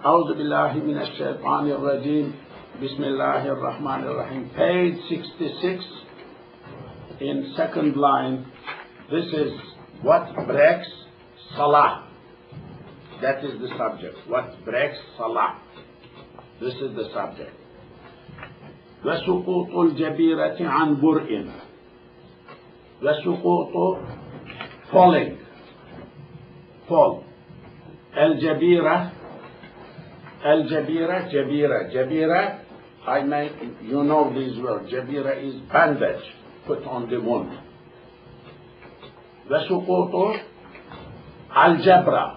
أعوذ بالله من الشيطان الرجيم بسم الله الرحمن الرحيم. Page 66 in second line. This is what breaks salah. That is the subject. What breaks salah. This is the subject. وسقوط الجبيرة عن برء. وسقوط falling. Fall. الجبيرة Jabira, you know these words. Jabira is bandage put on the wound. وسقوط الجبرة.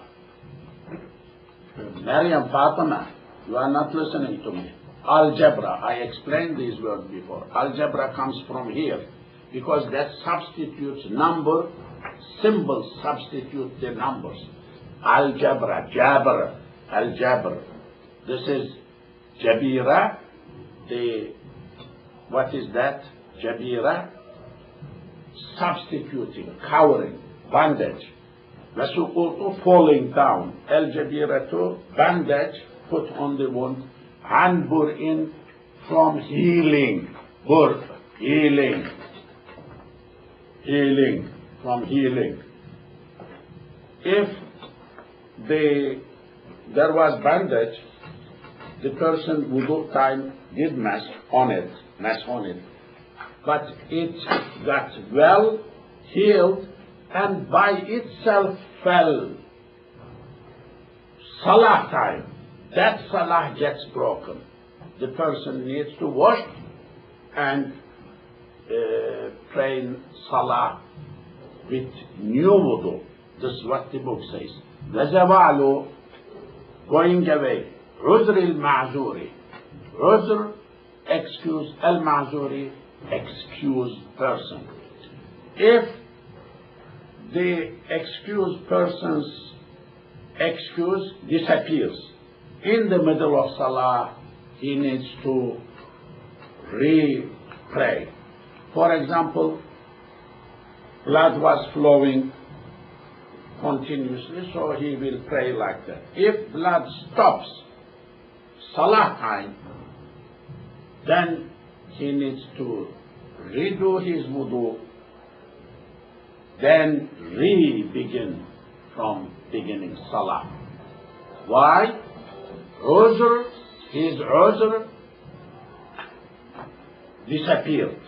Maryam, Fatima, you are not listening to me. Algebra, I explained these words before. Algebra comes from here because that substitutes number, symbols substitute the numbers. Algebra, Jabr, Al-Jabr. This is Jabira, what is that? Jabira, substituting, covering, bandage. Wasuqutu, falling down. Al-Jabiratu, bandage put on the wound. An bur'in, from healing. Bur, healing. Healing, from healing. If there was bandage, the person wudu time did mass on it, but it got well healed and by itself fell. Salah time, that salah gets broken. The person needs to wash and pray salah with new wudu. This is what the book says. لَزَوَالُ, going away. عذر المعذور. عذر, excuse. المعذور, excused person. If the excused person's excuse disappears in the middle of salah, he needs to re-pray. For example, blood was flowing continuously, so he will pray like that. If blood stops salah time, then he needs to redo his wudu, then re-begin from beginning salah. Why? Uzr, his uzr disappeared.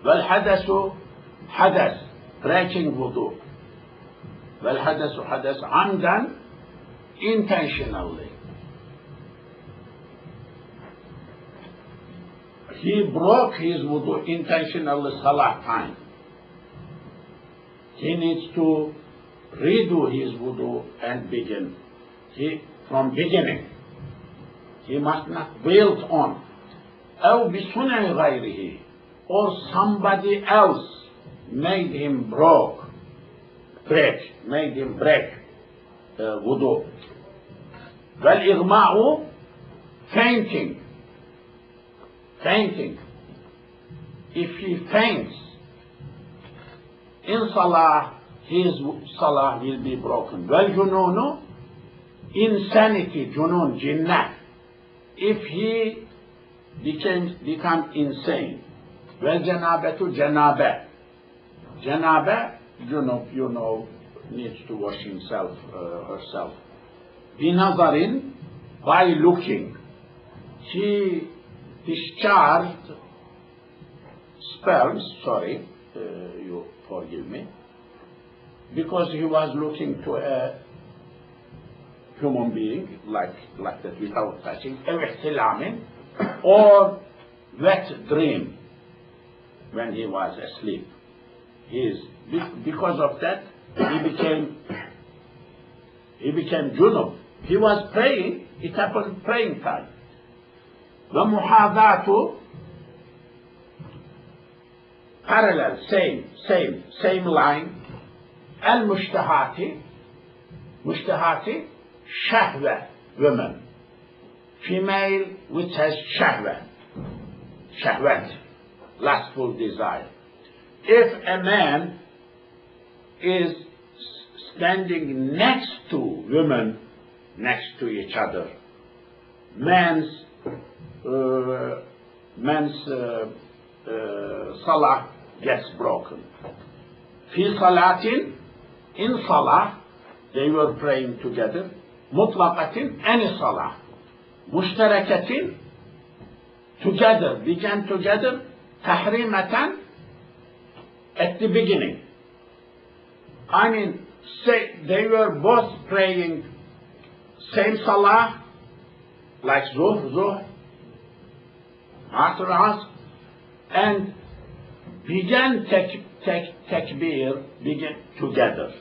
Wal-hadasu, hadas, breaking wudu. Wal-hadasu, hadas, amdan, intentionally. He broke his wudu intentionally salah time. He needs to redo his wudu and begin. From beginning. He must not build on. أو بصنع غيره, or somebody else made him break wudu. والإغماء, fainting. If he faints in salah, his salah will be broken. والجنون, insanity, junun, jinnah. If he become insane. والجنابة, janaba, you know, needs to wash himself, herself. بنظر, by looking. He discharged sperms, you forgive me, because he was looking to a human being like that without touching, or wet dream when he was asleep. Because of that, he became junub. He was praying, it happened praying time. ومحاذاة, parallel, same line. المشتهات, shahwa, women. Female which has shahwat, lustful desire. If a man is standing next to women next to each other. Men's salah gets broken. Fi salatin, in salah, they were praying together. Mutlaqatin, any salah. Mushtarakatin, together, began together. Tahrimatan, at the beginning. I mean, say they were both praying same salah, like Zuhr, Asr, and began takbir, began together.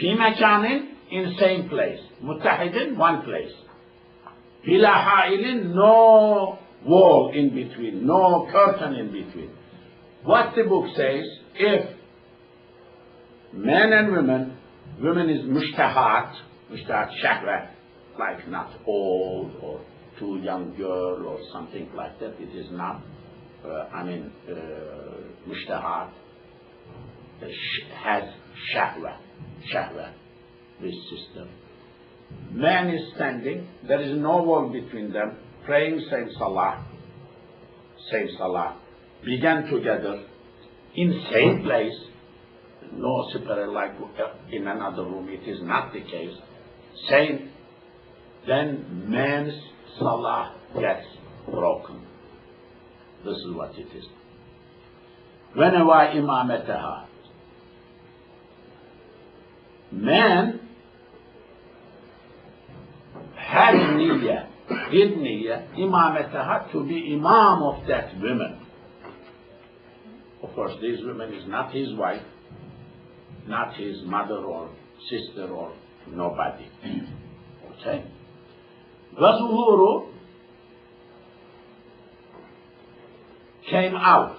Fi makanin, in same place. Muttahidin, one place. Bila ha'ilin, no wall in between, no curtain in between. What the book says, if men and women is mushtahat shahwa, like not old or too young girl or something like that. It is not, mushtahat has shahwa, this system. Man is standing, there is no wall between them, praying same salah, began together in same place, no separate like in another room. It is not the case. Same, then man's salah gets broken. This is what it is. Whenever imamataha, man had niyyah, did niyyah, imamataha, to be imam of that woman. Of course, this woman is not his wife, not his mother or sister or nobody. Okay? Wazuhuru came out.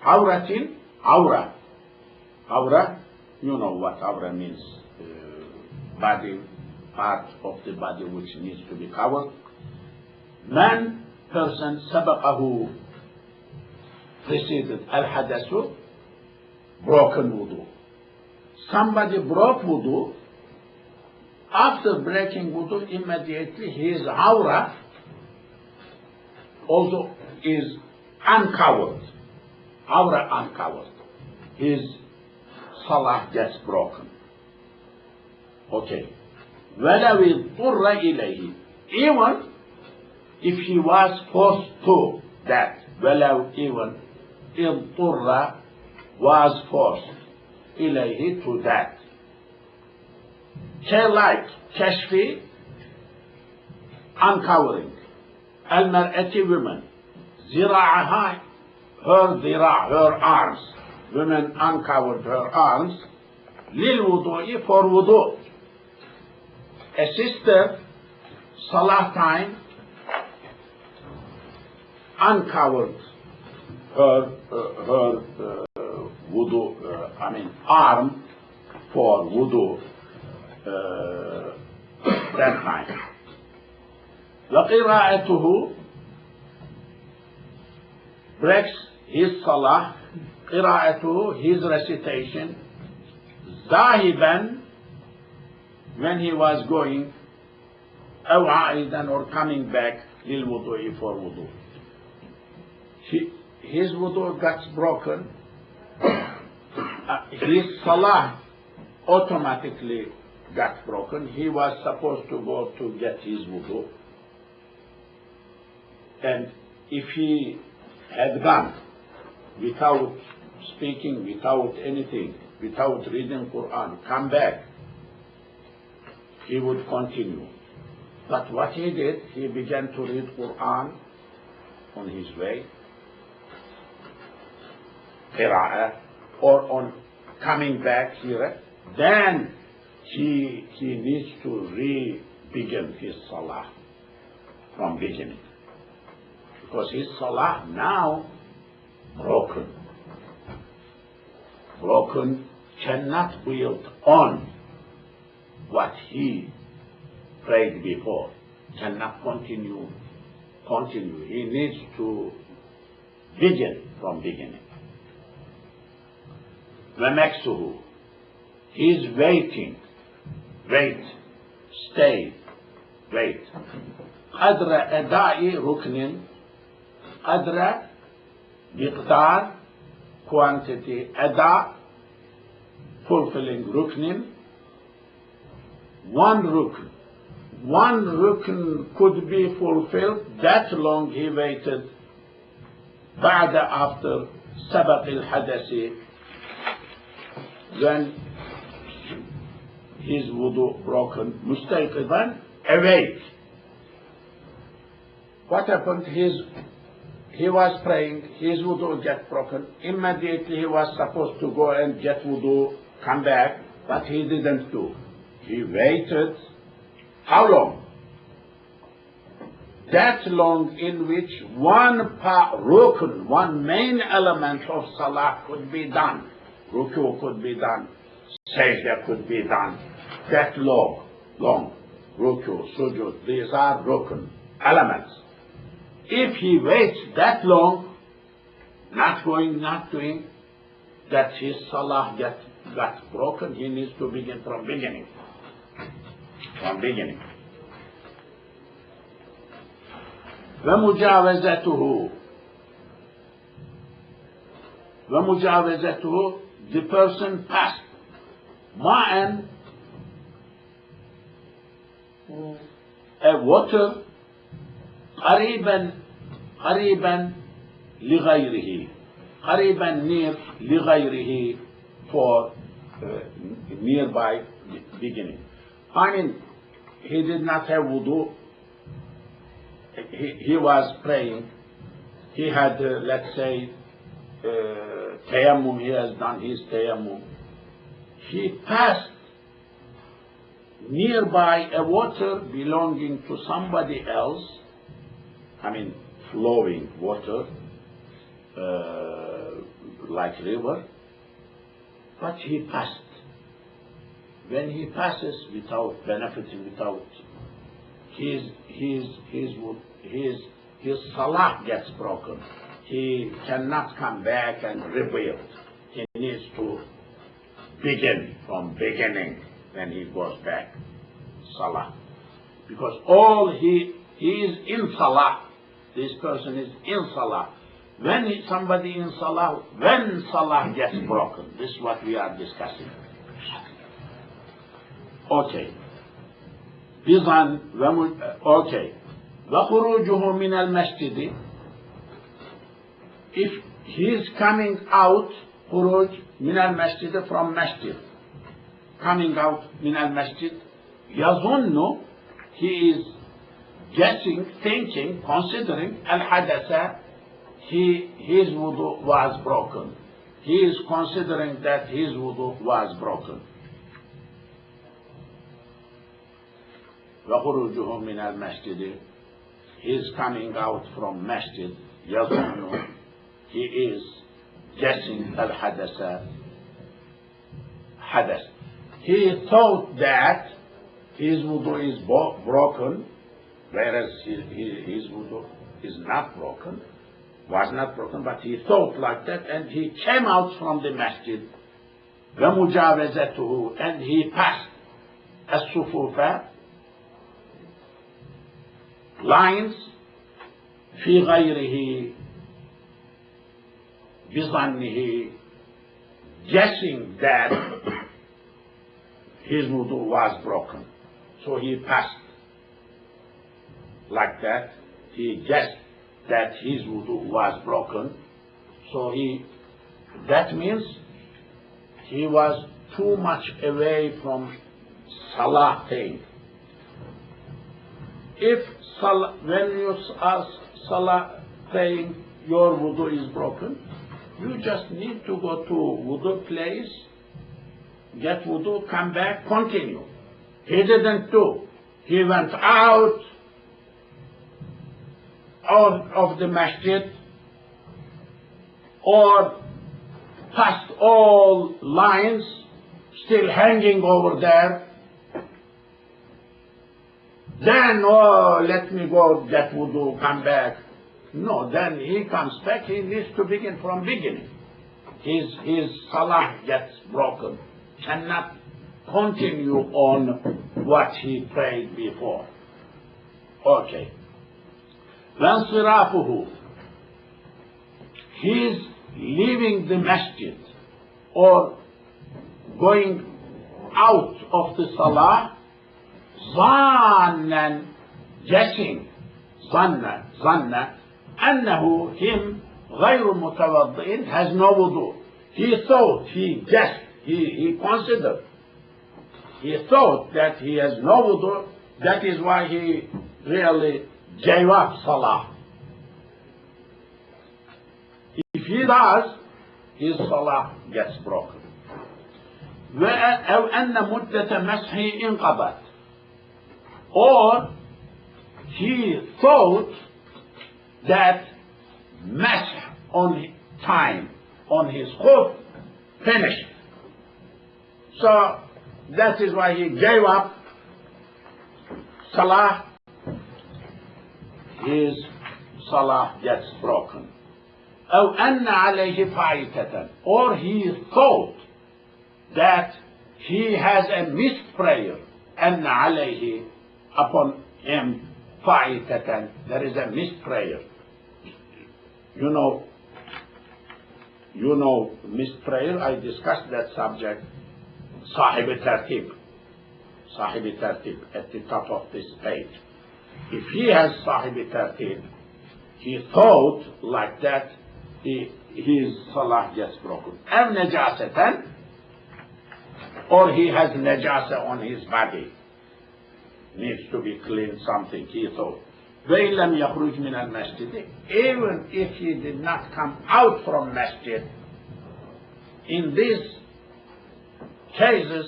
Awratin, awra. Awra, you know what awra means. Body, part of the body which needs to be covered. Man, person, sabaqahu, preceded al-hadasu, broken wudu. Somebody broke wudu. After breaking wudu, immediately his awra also is uncovered. Awra uncovered. His salah gets broken. Okay. وَلَوِ اضْطُرَّ إِلَيْهِ, even if he was forced to that, وَلَوْ even اضْطُرَّ was forced إِلَيْهِ to that. Like kashfi, uncovering, al-mar'ati, women, zira'aha, her arms, women uncovered her arms, lil wudu'i, for wudu. A sister, salah time, uncovered her wudu, arm for wudu. That time. وَقِرَاءَتُهُ breaks his salah, قِرَاءَتُهُ, his recitation, ذَاهِبًا, when he was going, أَوْ عَائِدًا, or coming back, لِلْوُضُوءِ, for wudu. His wudu gets broken, his salah automatically got broken. He was supposed to go to get his wudu. And if he had gone without speaking, without anything, without reading Quran, come back, he would continue. But what he did, he began to read Quran on his way, qira'ah, or on coming back here. Then he needs to re-begin his salah from beginning. Because his salah now broken, cannot build on what he prayed before, cannot continue. He needs to begin from beginning. وَمَكْسُهُ, he is waiting wait, stay, wait. قدر أداء ركن قدر مقدار quantity أداء fulfilling ركن one rukn could be fulfilled that long he waited بعد after سبق الحدث when his wudu broken مستيقظا awake. What happened? He was praying, his wudu get broken. Immediately he was supposed to go and get wudu, come back, but he didn't do. He waited. How long? That long in which one rukn, one main element of salah could be done. Ruku could be done. Sajda could be done. That long. Ruku, sujud, these are rukn elements. If he waits that long, not going, not doing, that his salah got broken, he needs to begin from beginning. From beginning. ومجاوزته, the person passed ma'an, a water, قريبا لغيره, قريبا near لغيره, for nearby beginning. I mean, he did not have wudu. He was praying. He had, let's say, tayammum. He has done his tayammum. He passed nearby a water belonging to somebody else. I mean, flowing water, like river. But he passed. When he passes without benefiting, without his salah gets broken. He cannot come back and rebuild. He needs to begin from beginning when he goes back. Salah. Because all he is in salah. This person is in salah. When somebody in salah, when salah gets broken, this is what we are discussing. Okay. Okay. وَخُرُوجُهُ مِنَ الْمَسْجِدِ, if he is coming out, خُرُوج مِنَ الْمَسْجِدِ, from masjid, coming out min al-masjid, يَظُنُّ, he is guessing, thinking, considering, al-hadasa, his wudu was broken. He is considering that his wudu was broken. وَخُرُوجُهُ مِنَ الْمَسْجِدِ, he is coming out from masjid, يَظُنُّ, he is guessing al-hadasa, hadas. He thought that his wudu is broken, whereas his wudu is not broken, was not broken, but he thought like that, and he came out from the masjid, وَمُجَاوَزَتُهُ, and he passed as-sufufa, lines, في غيره, بظنه, guessing that his wudu was broken. So he passed like that. He guessed that his wudu was broken. So that means he was too much away from salah thing. When you are salah saying your wudu is broken, you just need to go to wudu place, get wudu, come back, continue. He didn't do. He went out of the masjid or past all lines still hanging over there. Then, let me go get wudu, come back. No, then he comes back, he needs to begin from beginning. His salah gets broken. Cannot continue on what he prayed before. Okay. وانصرافه, he's leaving the masjid or going out of the salah, ظانا, guessing, ظن أنه him غير متوضئ, has no wudu. He thought, he guessed, he considered, he thought that he has no wudu. That is why he really gave up salah. If he does, his salah gets broken. أو أن مدة مسحه انقضت, or he thought that mash on time on his khuf finished. So that is why he gave up salah. His salah gets broken. أو أن عليه فائتة, or he thought that he has a missed prayer. أن عليه, upon him, فائتة, there is a missed prayer. You know missed prayer. I discussed that subject. صاحب الترتيب at the top of this page. If he has صاحب الترتيب, he thought like that, his salah gets broken. أو نجاسة, or he has najasa on his body, needs to be cleaned, something he thought. وإن لم يخرج من المسجد, even if he did not come out from masjid, in these cases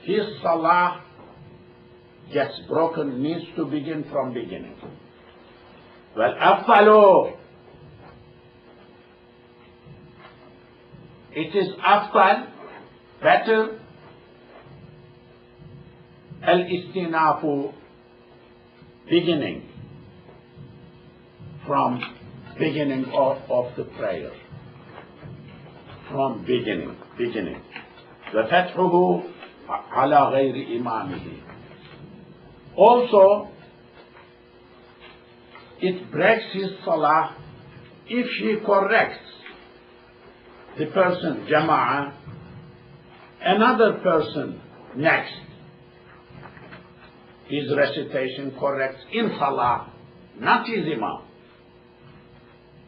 his salah gets broken, needs to begin from beginning. والأفضل, it is afdal, better, al-istinafu, beginning, from beginning of the prayer, from beginning. وفتحه على غير إمامه. Also, it breaks his salah if he corrects the person, jama'ah, another person next. His recitation corrects in salah, not his imam.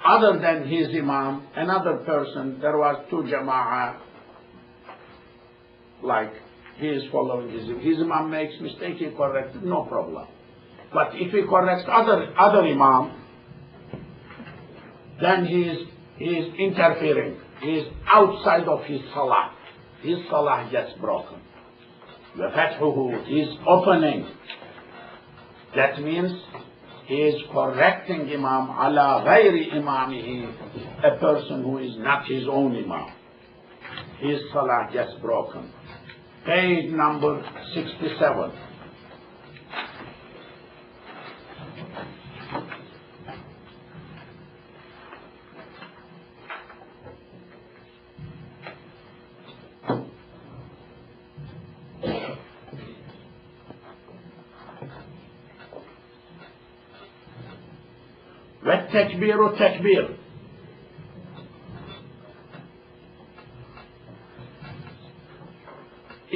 Other than his imam, another person, there was two jama'ah, like he is following his imam makes mistake, he corrects, no problem. But if he corrects other imam, then he is interfering. He is outside of his salah. His salah gets broken. وَفَتْحُهُ, he is opening. That means he is correcting imam ala غَيْرِ imamihi, a person who is not his own imam. His salah gets broken. Page number 67. والتكبير تكبير.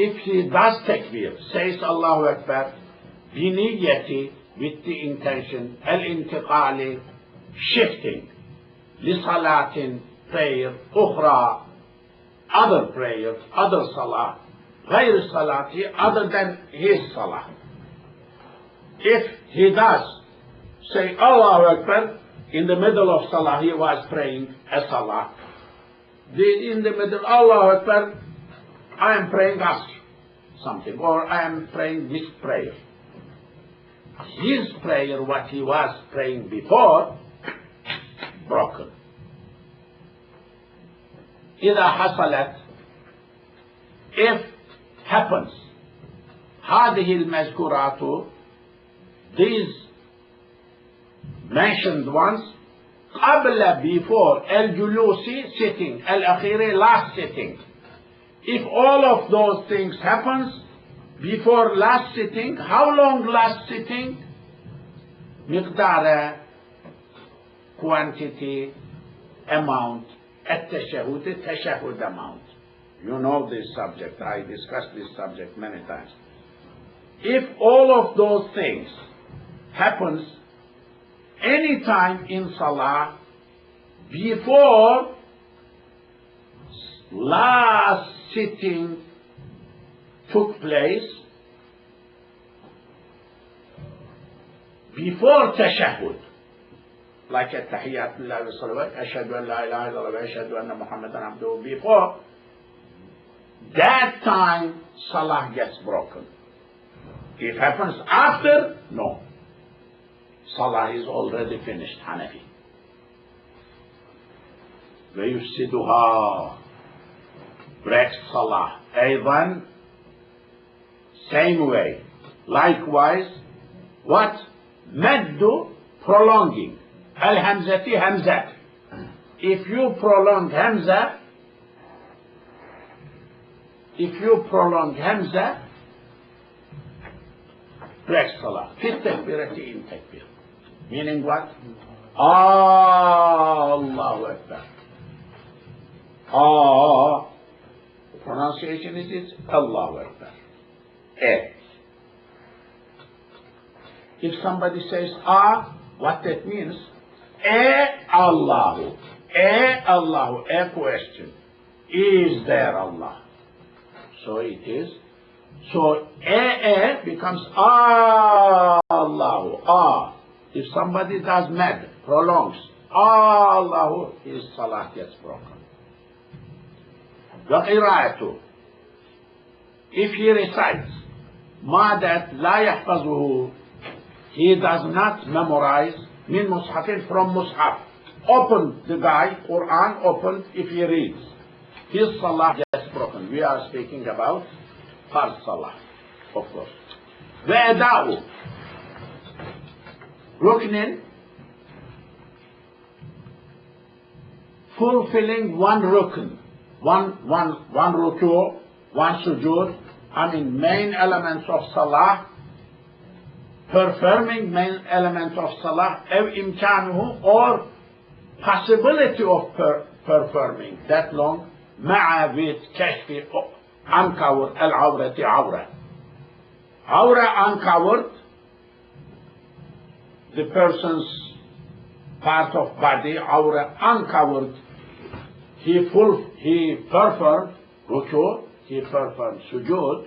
If he does takbir, says Allahu Akbar, بنية, with the intention, الانتقال, shifting, لصلاة, prayer, أخرى, other prayer, other salah, غير صلاة, other than his salah. If he does say Allahu Akbar, in the middle of salah he was praying a salah, in the middle, Allahu Akbar, I am praying Asr, something, or I am praying this prayer. His prayer, what he was praying before, broken. إذا حصلت, if happens, هذه المذكورات, these mentioned ones, قبل, before, الجلوس, sitting, الأخير, last sitting. If all of those things happens, before last sitting. How long last sitting? مقدار, quantity, amount, التشهد, tashahhud amount. You know this subject. I discussed this subject many times. If all of those things happens any time in Salah before last sitting took place, before tashahhud, like at-tahiyyat lillahi wa salawat, ashhadu an la ilaha illallah wa ashhadu anna Muhammadan abduhu, before that time Salah gets broken. If it happens after, no. Salah is already finished, Hanafi. وَيُفْسِدُهَا, breaks Salah. أيضا, same way. Likewise, what? Maddu, prolonging. Al-Hamzati, Hamza. If you prolong Hamza, breaks Salah. Fit takbirati in takbir. Meaning what? Allahu Akbar. The pronunciation is Allahu Akbar. If somebody says what that means? Allahu. Allahu. A question. Is there Allah? So it is. So becomes Allahu. If somebody does mad, prolongs Allahu, his salah gets broken. وقراءته, if he recites ما that لا يحفظه, he does not memorize min mushafin, from mushaf. Open the guy, Quran open, if he reads, his salah gets broken. We are speaking about farz salah, of course. وأداؤه, ruknin, fulfilling one rukn, one ruku, one sujood, main elements of salah, performing main elements of salah, imkanuhu, or possibility of performing that long, ma'a with kashfi, uncovered, al-awrati awra. Awra uncovered, the person's part of body, awra uncovered. He performed ruku, he performed sujood,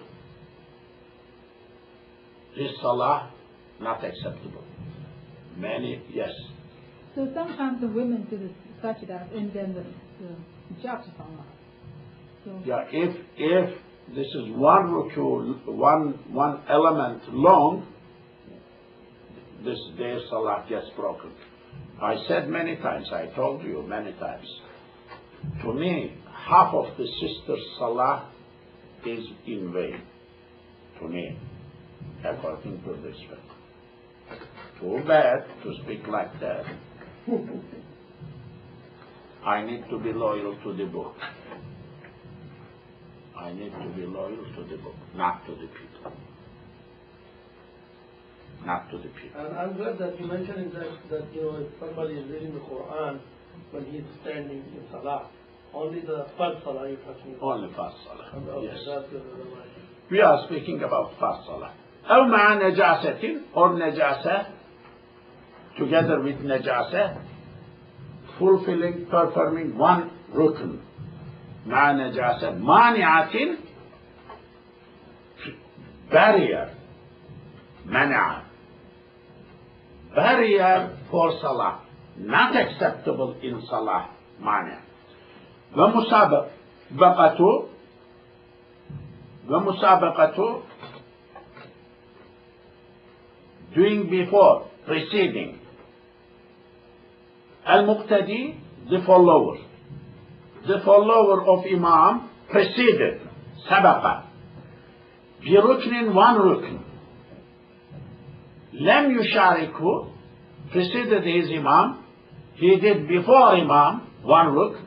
his salah not acceptable. Many, yes. So sometimes the women do the sajda and then the hijab salah. So yeah, if this is one ruku, one element long, their salah gets broken. I said many times, I told you many times, to me, half of the sister's salah is in vain. To me, according to this one. Too bad to speak like that. I need to be loyal to the book. I need to be loyal to the book, not to the people. Not to the people. And I'm glad that you mentioned that if somebody is reading the Quran when he's standing in Salah, only the first Salah you're talking about. Only first Salah. Okay, Yes. that's good. We are speaking about first Salah. أو مع نجاسة, or najasa, together with najasa, fulfilling, performing one rukn. مع نجاسة مانعة, barrier, منع, barrier for Salah, not acceptable in Salah, مانع. ومسابقة, doing before, preceding. Al-Muqtadi, the follower. The follower of Imam preceded, sabaqa. Biruknin, one rukn. Lam yusharikhu, preceded his Imam. He did before Imam, one rukn.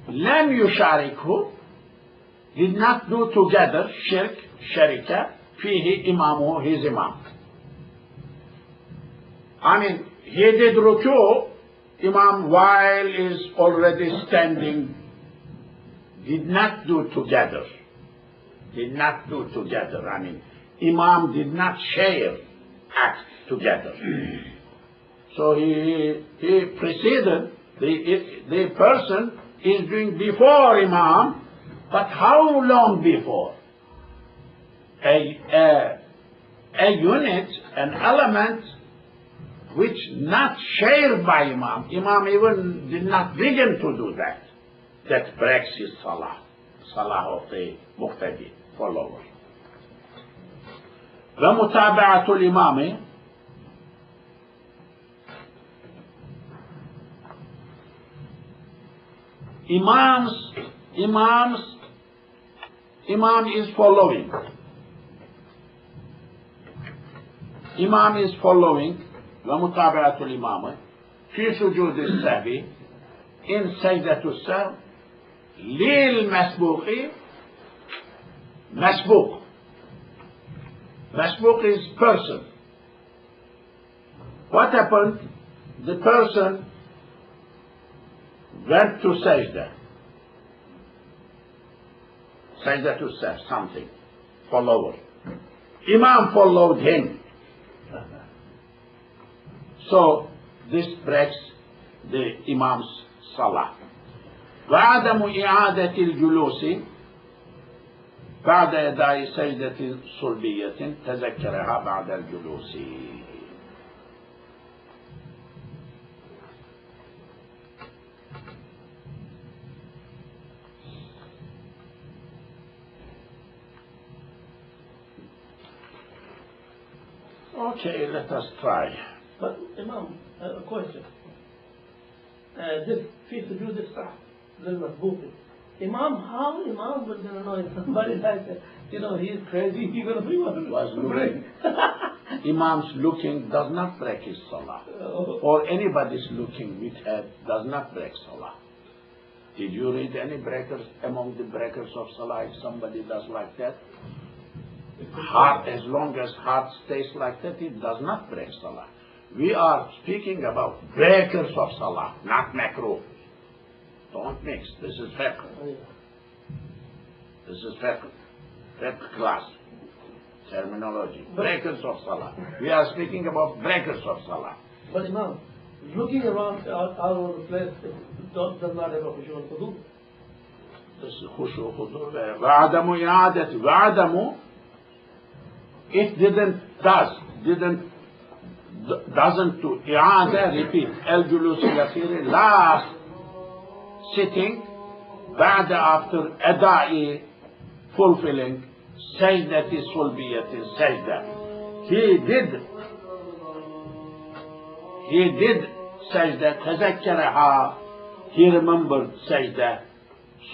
Lam yusharikhu, did not do together, shirk, sharika, فيه إمامه, his imam. I mean, he did ruku, Imam while is already standing, did not do together. Did not do together. I mean, Imam did not share act together. So he preceded, the person is doing before Imam, but how long before? A unit, an element which not shared by Imam. Imam even did not begin to do that. That breaks his salah. Salah of the muqtadi, follower. ومتابعة الإمام Imam is following. Imam is following ومتابعة الإمام في سجود السهو in سجدة السهو للمسبوق. Masbuq is person. What happened? The person went to sajda. Sajda to say something. Follower. Imam followed him. So this breaks the Imam's salah. وعدم إعادة الجلوس بعد أداء سجدة صلبية تذكرها بعد الجلوس. Okay, let us try. But Imam, a question. This fi sujood as-sahw lil-masbuq. Imam, how Imam was going to know if somebody like that, he is crazy, he's going to be one was looking. Imam's looking does not break his salah. Or anybody's looking with head does not break salah. Did you read any breakers among the breakers of salah? If somebody does like that, heart, as long as heart stays like that, it does not break salah. We are speaking about breakers of salah, not makruh. Don't mix. This is fiqh. This is fiqh. Fiqh class. Terminology. Breakers of salah. We are speaking about breakers of salah. But Imam, looking around all over the place does not have a khushu and khudu. This is khushu, khudu. وعدم إعادة. وعدم, it doesn't to إعادة, repeat. الجلوس اليسير, last sitting, بعد after أداء, fulfilling, سجدة صلبية, سجدة. He did سجدة, تذكرها, he remembered سجدة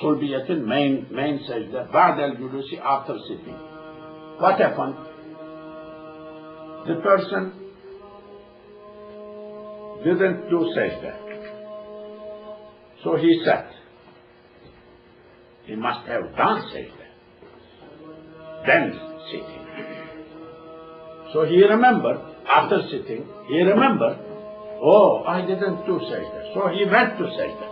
صلبية, main سجدة, بعد الجلوس, after sitting. What happened? The person didn't do sajda. So he sat. He must have done sajda. Then sitting. So he remembered, after sitting, he remembered, oh, I didn't do sajda. So he went to sajda.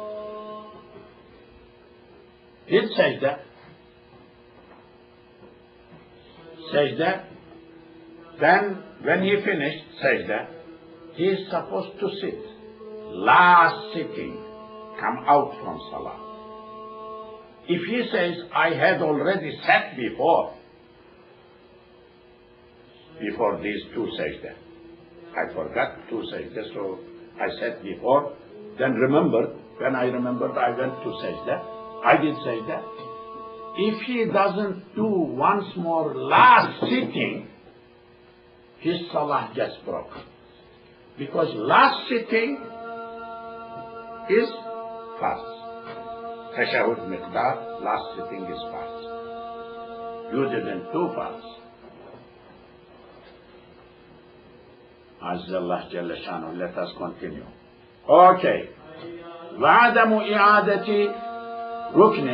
Did sajda. Sajda. Then when he finished sajda, he is supposed to sit. Last sitting, come out from salah. If he says, I had already sat before these two sajda, I forgot two sajda, so I sat before, then when I remembered, I went to sajda, I did sajda. If he doesn't do once more last sitting, his salah gets broken. Because last sitting is fast. Tashahud miqdar, last sitting is fast. You didn't do fast. Azzallah Jalla Shanu, let us continue. Okay. وعدم إعادة ركن,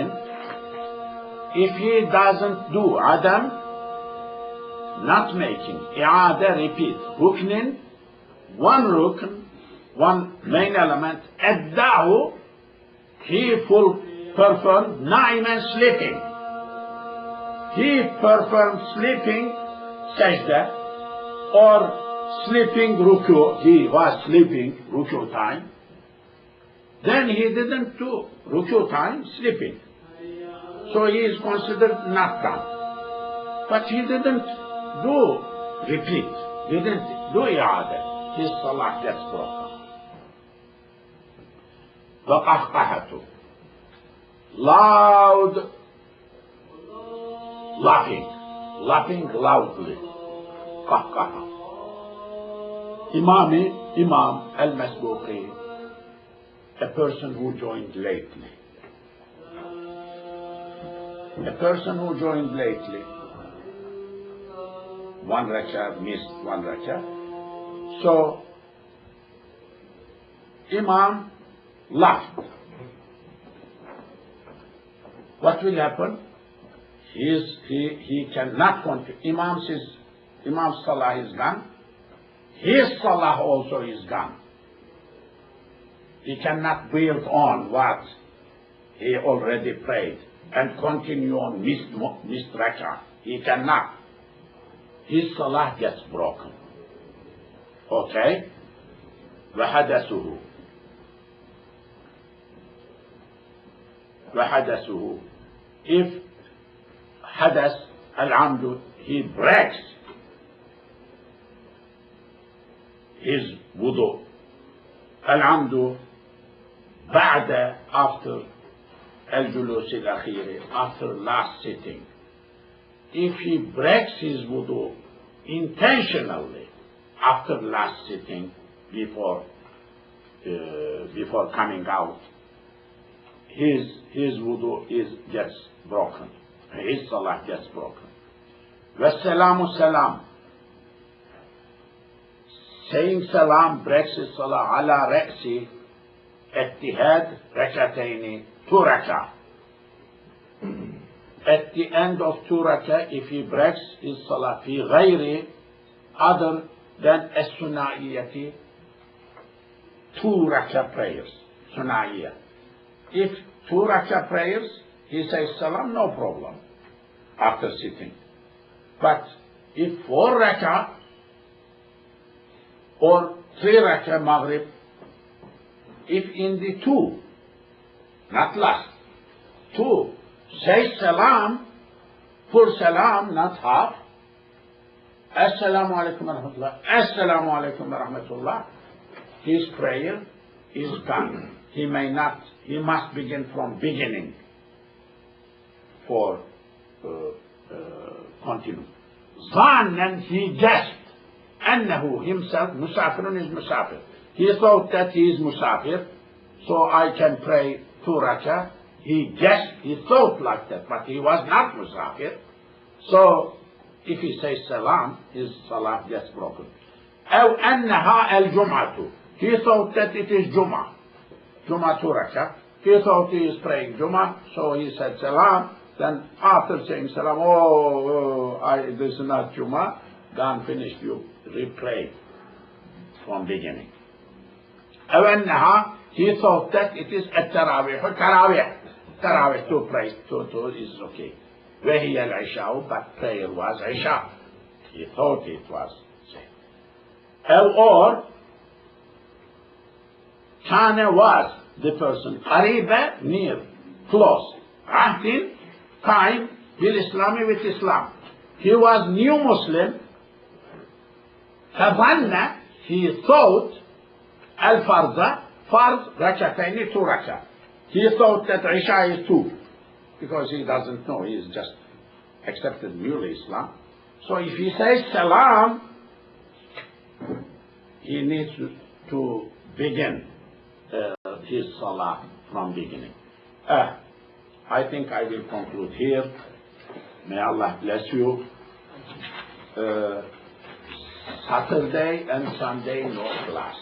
if he doesn't do Adam, not making. إعادة, repeat. ركن, one rukn, one main element. أداه, he performed. نائما, sleeping. He performed sleeping sajda or sleeping ruku. He was sleeping ruku time. Then he didn't do ruku time, sleeping. So he is considered not done. But he didn't do repeat. He didn't do i'adah. His salah gets broken. وقهقهته, loud laughing loudly. قهقهة. Imam al-Masbuqi, a person who joined lately. A person who joined lately, one rak'ah, missed one rak'ah. So, Imam laughed. What will happen? He cannot continue. Imam's salah is gone. His salah also is gone. He cannot build on what he already prayed and continue on missed rak'ah. He cannot. His salah gets broken. Okay? وحدثه. If hadas al-amdu, he breaks his wudu. Al-amdu after al-julus al-akhiri, after last sitting. If he breaks his wudu intentionally after last sitting, before coming out, his wudu gets broken. His salah gets broken. Wassalamu salam. Saying salam breaks his salah ala ra'si ittihad rak'ataini, 2 rak'ah. At the end of 2 rak'ah, if he breaks his salah fi ghayri, other than as-sunaiyati, 2 rak'ah prayers, sunaiyah. If 2 rak'ah prayers, he says salam, no problem, after sitting. But if 4 rak'ah or 3 rak'ah maghrib, if in the 2, not last, 2, say salam, full salam, not half, assalamu alaikum wa rahmatullah, assalamu alaikum wa rahmatullah, his prayer is done. He must begin from beginning for continue. Zannan, he guessed, annahu, himself, musafirun is musafir. He thought that he is musafir, so I can pray 2 rak'ah. He guessed, he thought like that, but he was not musafir. So, if he says salam, his salah gets broken. أو أنها الجمعة. He thought that it is Jum'ah. Jum'ah 2 rak'ah. He thought he is praying Jum'ah, so he said salam. Then after saying salam, this is not Jum'ah, then finished, you replay from beginning. أو أنها, he thought that it is التراويح. Tarawih, 2 prays, 2 is okay. وهي العشاء, but prayer was Isha. He thought it was. Or كان was the person قريبة, near, close. عهد, time, بالإسلام, with Islam. He was new Muslim. فظن, he thought الفرض, فرض ركعتين, 2 rak'ah. He thought that Isha is 2, because he doesn't know, he is just accepted newly Islam. So if he says salam, he needs to begin his salah from beginning. I think I will conclude here. May Allah bless you. Saturday and Sunday, no class.